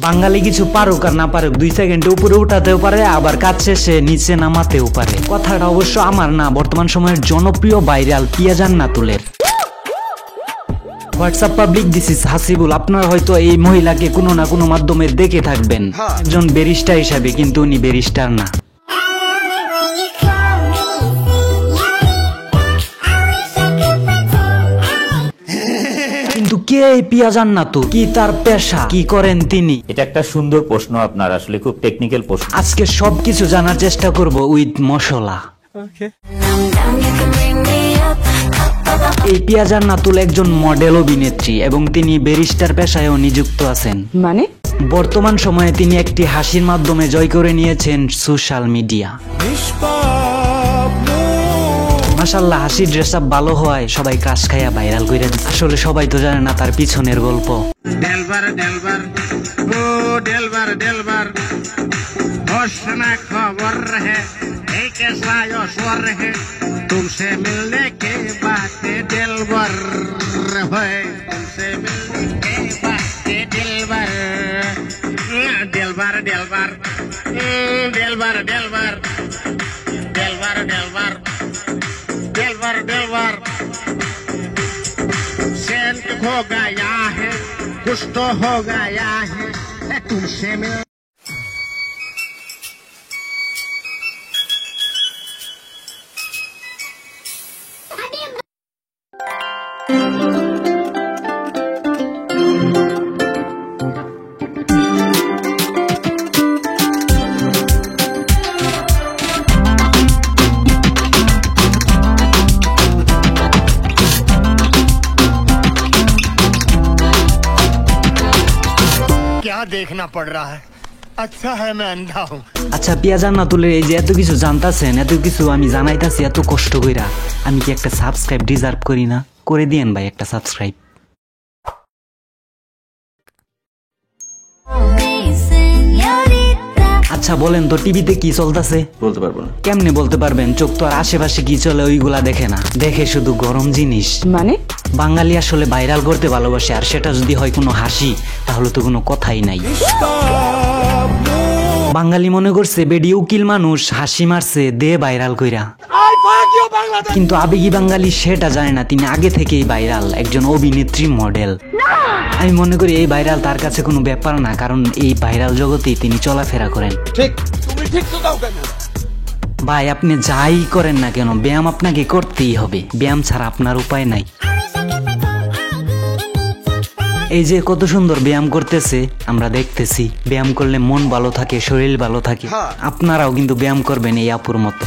বাঙালি কিছু পারুক আর না পারুক 2 সেকেন্ডে উপরে উঠাতেও পারে, আবার কাজ শেষে নিচে নামাতেও পারে। কথাটা অবশ্য আমার না, বর্তমান সময়ের জনপ্রিয় ভাইরাল পিয়া জান্নাতুলের। WhatsApp public, this is Hasibul. আপনারা হয়তো এই মহিলাকে কোনো না কোনো মাধ্যমে দেখে থাকবেন একজন ব্যারিস্টার হিসাবে, কিন্তু উনি ব্যারিস্টার না। কিন্তু কে এই পিয়া জান্নাতুল, কি তার পেশা, কি করেন তিনি? এটা একটা সুন্দর প্রশ্ন, আপনার আসলে খুব টেকনিক্যাল প্রশ্ন। আজকে সবকিছু জানার চেষ্টা করব উইথ মশলা। এই পিয়া জান্নাতুল একজন মডেল অভিনেত্রী এবং তিনি ব্যারিস্টার পেশায়ও নিযুক্ত আছেন। মানে বর্তমান সময়ে তিনি একটি হাসির মাধ্যমে জয় করে নিয়েছেন সোশ্যাল মিডিয়া। মাশাআল্লাহ, হাসির ড্রেস আপ ভালো হয়, সবাই ক্রাশ খাইয়া ভাইরাল করে দিচ্ছে। আসলে সবাই তো জানে না তার পিছনের গল্প। डेलबर डेलबर ओ डेलबर डेलबर होश ना खबर है एक ऐसा यो स्वर है तुमसे मिलने के बाद डेलबर है तुमसे मिलने के बाद डेलबर डेलबर डेलबर डेलबर डेलबर डेलबर डेलबर डेलबर डेलबर सेंट हो गया है कुछ तो हो गया है तुमसे मिल। क्या देखना पड़ रहा है? अच्छा है मैं अंधा हूँ। আচ্ছা, পিয়া জান্নাতুলের এই যে এত কিছু জানতাছেন, এত কিছু আমি জানাইতাছি এত কষ্ট কইরা, আমি কি একটা সাবস্ক্রাইব ডিজার্ভ করি না? করে দিয়েন ভাই একটা সাবস্ক্রাইব। আচ্ছা বলেন তো, টিভিতে কি চলতেছে? বলতে পারবো না। কেমনে বলতে পারবেন? চোখ তো আর আশেপাশে কি চলে ওইগুলা দেখে না, দেখে শুধু গরম জিনিস। মানে বাঙালি আসলে ভাইরাল করতে ভালোবাসে, আর সেটা যদি হয় কোনো হাসি, তাহলে তো কোনো কথাই নাই। বাঙালি মনে করছে বেডি উকিল মানুষ, হাসি মারছে দে ভাইরাল কইরা। কিন্তু আবেগী বাঙালি সেটা জানে না, তিনি আগে থেকেই ভাইরাল, একজন অভিনেত্রী মডেল। আমি মনে করি এই ভাইরাল তার কাছে কোনো ব্যাপার না, কারণ এই ভাইরাল জগতেই তিনি চলাফেরা করেন। ঠিক, তুমি ঠিক তো দাও কেন? ভাই আপনি যাই করেন না কেন, ব্যায়াম আপনাকে করতেই হবে, ব্যায়াম ছাড়া আপনার উপায় নাই। এই যে কত সুন্দর ব্যায়াম করতেছে, আমরা দেখতেছি। ব্যায়াম করলে মন ভালো থাকে, শরীর ভালো থাকে। আপনারাও কিন্তু ব্যায়াম করবেন এই আপুর মতো।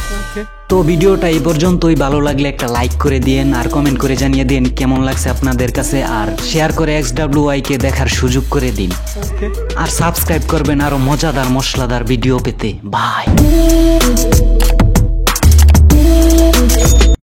তো ভিডিওটা এই পর্যন্তই। ভালো লাগলে একটা লাইক করে দিয়েন, আর কমেন্ট করে জানিয়ে দিন কেমন লাগছে আপনাদের কাছে, আর শেয়ার করে XWY কে দেখার সুযোগ করে দিন, আর সাবস্ক্রাইব করবেন আরো মজাদার মশলাদার ভিডিও পেতে। বাই।